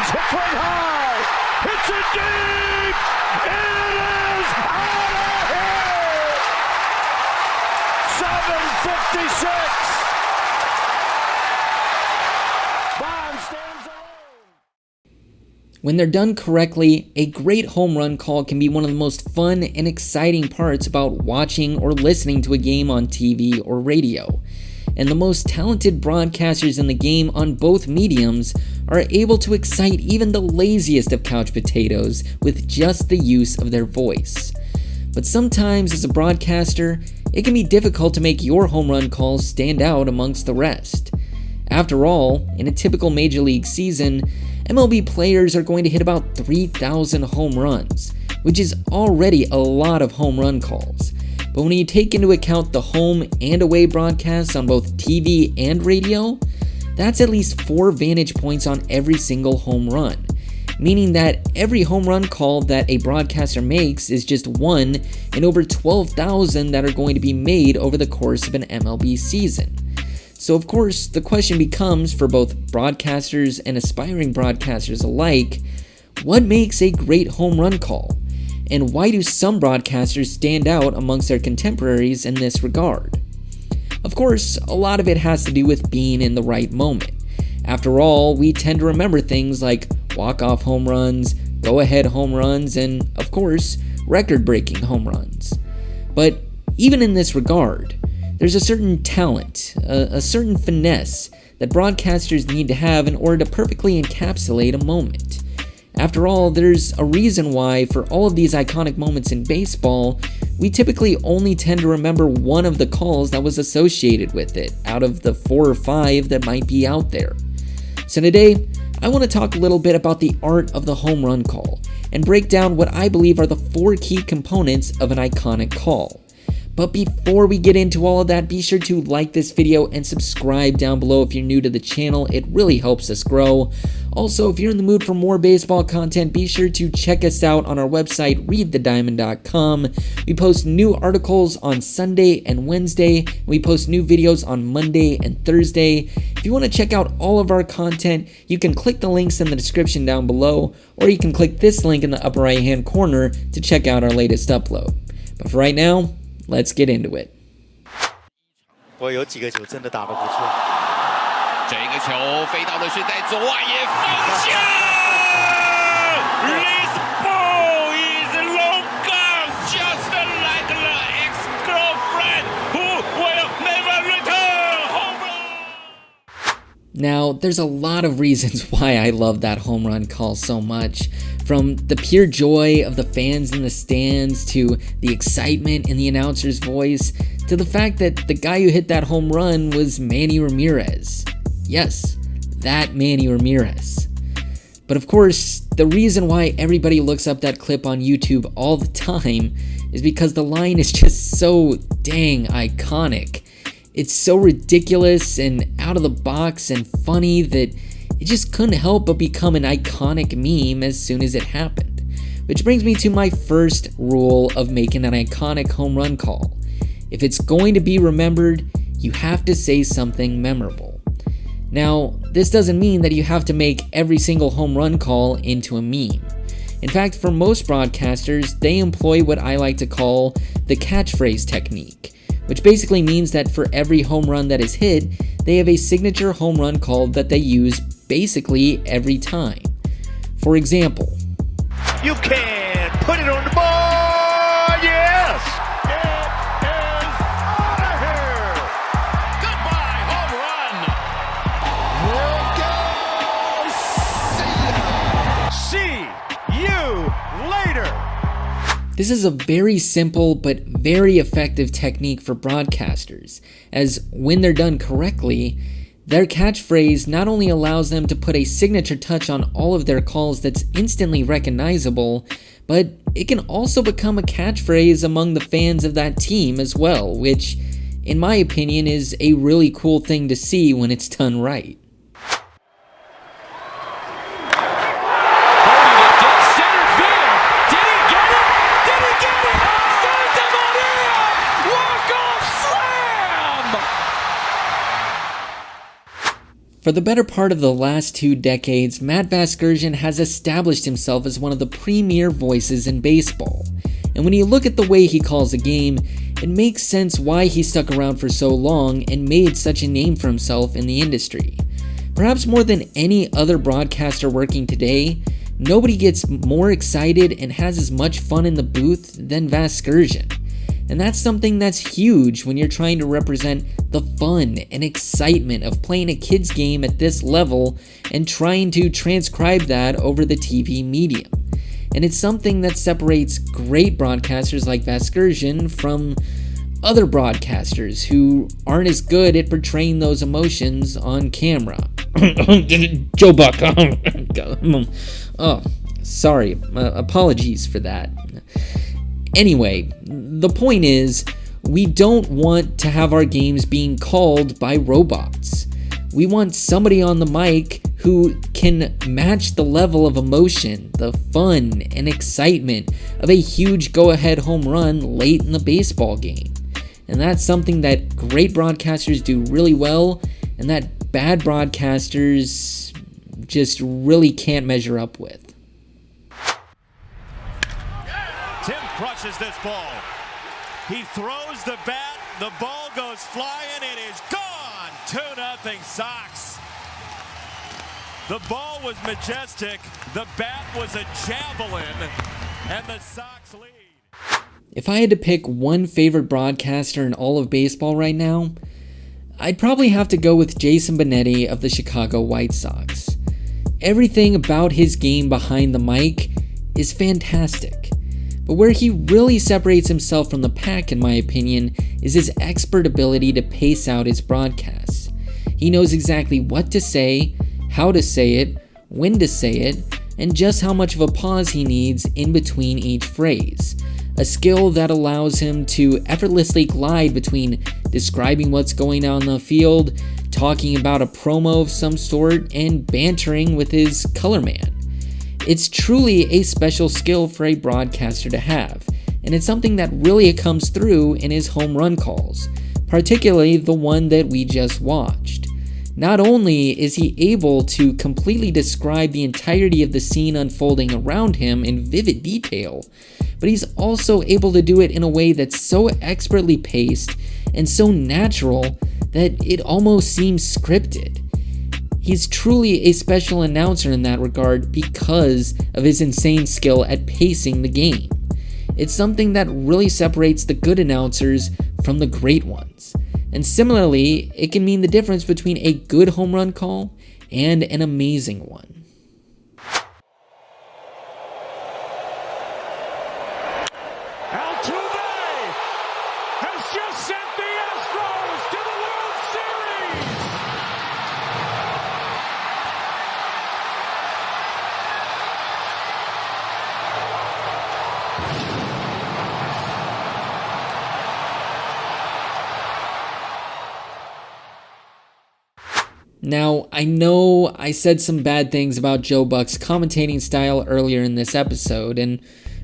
Hits one high. Hits it deep. It is out of here. 7:56. Bond stands alone. When they're done correctly, a great home run call can be one of the most fun and exciting parts about watching or listening to a game on TV or radio. And the most talented broadcasters in the game on both mediums are able to excite even the laziest of couch potatoes with just the use of their voice. But sometimes as a broadcaster, it can be difficult to make your home run calls stand out amongst the rest. After all, in a typical Major League season, MLB players are going to hit about 3,000 home runs, which is already a lot of home run calls. But when you take into account the home and away broadcasts on both TV and radio, that's at least 4 vantage points on every single home run, meaning that every home run call that a broadcaster makes is just one in over 12,000 that are going to be made over the course of an MLB season. So of course, the question becomes for both broadcasters and aspiring broadcasters alike, what makes a great home run call? And why do some broadcasters stand out amongst their contemporaries in this regard? Of course, a lot of it has to do with being in the right moment. After all, we tend to remember things like walk-off home runs, go-ahead home runs, and of course, record-breaking home runs. But even in this regard, there's a certain talent, a certain finesse that broadcasters need to have in order to perfectly encapsulate a moment. After all, there's a reason why, for all of these iconic moments in baseball, we typically only tend to remember one of the calls that was associated with it, out of the 4 or 5 that might be out there. So today, I want to talk a little bit about the art of the home run call, and break down what I believe are the 4 key components of an iconic call. But before we get into all of that, be sure to like this video and subscribe down below if you're new to the channel. It really helps us grow. Also, if you're in the mood for more baseball content, be sure to check us out on our website, readthediamond.com. We post new articles on Sunday and Wednesday. We post new videos on Monday and Thursday. If you want to check out all of our content, you can click the links in the description down below, or you can click this link in the upper right hand corner to check out our latest upload. But for right now, let's get into it. 我有几个球真的打得不错。这个球飞到的是在左外野方向。This ball is long gone, just like the ex-girlfriend who will never return. Home run. Now, there's a lot of reasons why I love that home run call so much. From the pure joy of the fans in the stands, to the excitement in the announcer's voice, to the fact that the guy who hit that home run was Manny Ramirez. Yes, that Manny Ramirez. But of course, the reason why everybody looks up that clip on YouTube all the time is because the line is just so dang iconic. It's so ridiculous and out of the box and funny that it just couldn't help but become an iconic meme as soon as it happened. Which brings me to my first rule of making an iconic home run call. If it's going to be remembered, you have to say something memorable. Now, this doesn't mean that you have to make every single home run call into a meme. In fact, for most broadcasters, they employ what I like to call the catchphrase technique, which basically means that for every home run that is hit, they have a signature home run call that they use basically every time. For example, You can put it on the ball. Yes. It is out of here. Goodbye, home run. Here it goes. See you later. this is a very simple but very effective technique for broadcasters, as when they're done correctly, their catchphrase not only allows them to put a signature touch on all of their calls that's instantly recognizable, but it can also become a catchphrase among the fans of that team as well, which, in my opinion, is a really cool thing to see when it's done right. For the better part of the last 2 decades, Matt Vasgersian has established himself as one of the premier voices in baseball. And when you look at the way he calls the game, it makes sense why he stuck around for so long and made such a name for himself in the industry. Perhaps more than any other broadcaster working today, nobody gets more excited and has as much fun in the booth than Vasgersian. And that's something that's huge when you're trying to represent the fun and excitement of playing a kid's game at this level and trying to transcribe that over the TV medium. And it's something that separates great broadcasters like Vasgersian from other broadcasters who aren't as good at portraying those emotions on camera. Joe Buck. Oh, sorry. Apologies for that. Anyway, the point is, we don't want to have our games being called by robots. We want somebody on the mic who can match the level of emotion, the fun and excitement of a huge go-ahead home run late in the baseball game. And that's something that great broadcasters do really well, and that bad broadcasters just really can't measure up with. Tim crushes this ball. He throws the bat. The ball goes flying. It is gone. 2-0 Sox. The ball was majestic. The bat was a javelin. And the Sox lead. If I had to pick one favorite broadcaster in all of baseball right now, I'd probably have to go with Jason Benetti of the Chicago White Sox. Everything about his game behind the mic is fantastic. But where he really separates himself from the pack, in my opinion, is his expert ability to pace out his broadcasts. He knows exactly what to say, how to say it, when to say it, and just how much of a pause he needs in between each phrase. A skill that allows him to effortlessly glide between describing what's going on in the field, talking about a promo of some sort, and bantering with his color man. It's truly a special skill for a broadcaster to have, and it's something that really comes through in his home run calls, particularly the one that we just watched. Not only is he able to completely describe the entirety of the scene unfolding around him in vivid detail, but he's also able to do it in a way that's so expertly paced and so natural that it almost seems scripted. He's truly a special announcer in that regard because of his insane skill at pacing the game. It's something that really separates the good announcers from the great ones. And similarly, it can mean the difference between a good home run call and an amazing one. Now, I know I said some bad things about Joe Buck's commentating style earlier in this episode, and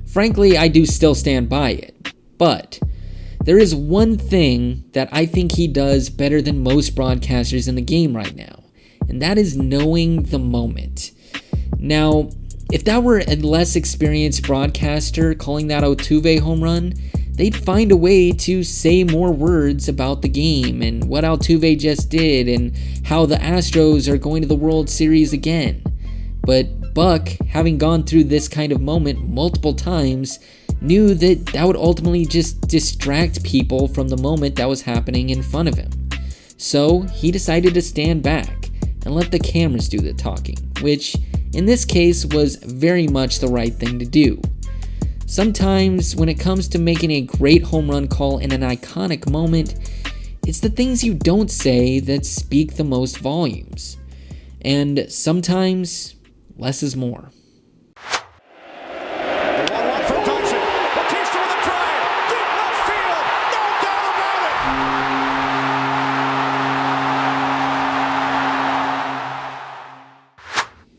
frankly, I do still stand by it. But there is one thing that I think he does better than most broadcasters in the game right now, and that is knowing the moment. Now, if that were a less experienced broadcaster calling that Altuve home run, they'd find a way to say more words about the game and what Altuve just did and how the Astros are going to the World Series again. But Buck, having gone through this kind of moment multiple times, knew that that would ultimately just distract people from the moment that was happening in front of him. So he decided to stand back and let the cameras do the talking, which in this case was very much the right thing to do. Sometimes, when it comes to making a great home run call in an iconic moment, it's the things you don't say that speak the most volumes. And sometimes, less is more.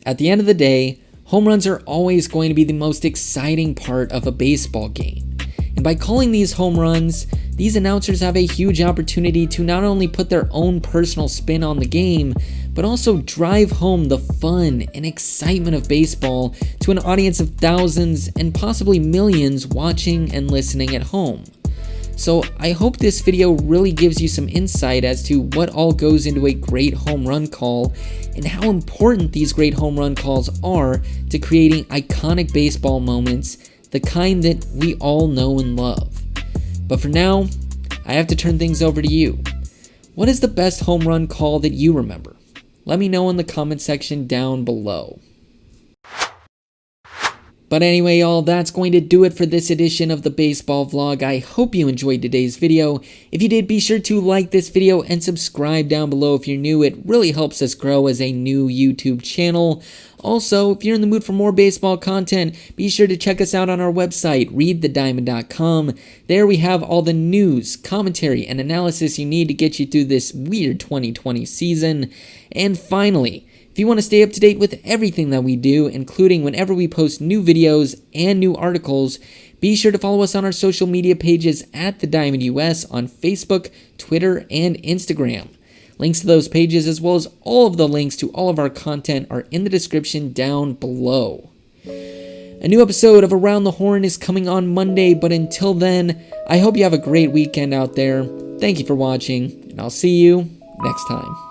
At the end of the day, home runs are always going to be the most exciting part of a baseball game. And by calling these home runs, these announcers have a huge opportunity to not only put their own personal spin on the game, but also drive home the fun and excitement of baseball to an audience of thousands and possibly millions watching and listening at home. So I hope this video really gives you some insight as to what all goes into a great home run call and how important these great home run calls are to creating iconic baseball moments, the kind that we all know and love. But for now, I have to turn things over to you. What is the best home run call that you remember? Let me know in the comment section down below. But anyway, y'all, that's going to do it for this edition of the baseball vlog. I hope you enjoyed today's video. If you did, be sure to like this video and subscribe down below if you're new. It really helps us grow as a new YouTube channel. Also, if you're in the mood for more baseball content, be sure to check us out on our website, readthediamond.com. There we have all the news, commentary, and analysis you need to get you through this weird 2020 season. And finally, if you want to stay up to date with everything that we do, including whenever we post new videos and new articles, be sure to follow us on our social media pages at The Diamond US on Facebook, Twitter, and Instagram. Links to those pages, as well as all of the links to all of our content, are in the description down below. A new episode of Around the Horn is coming on Monday, but until then, I hope you have a great weekend out there. Thank you for watching, and I'll see you next time.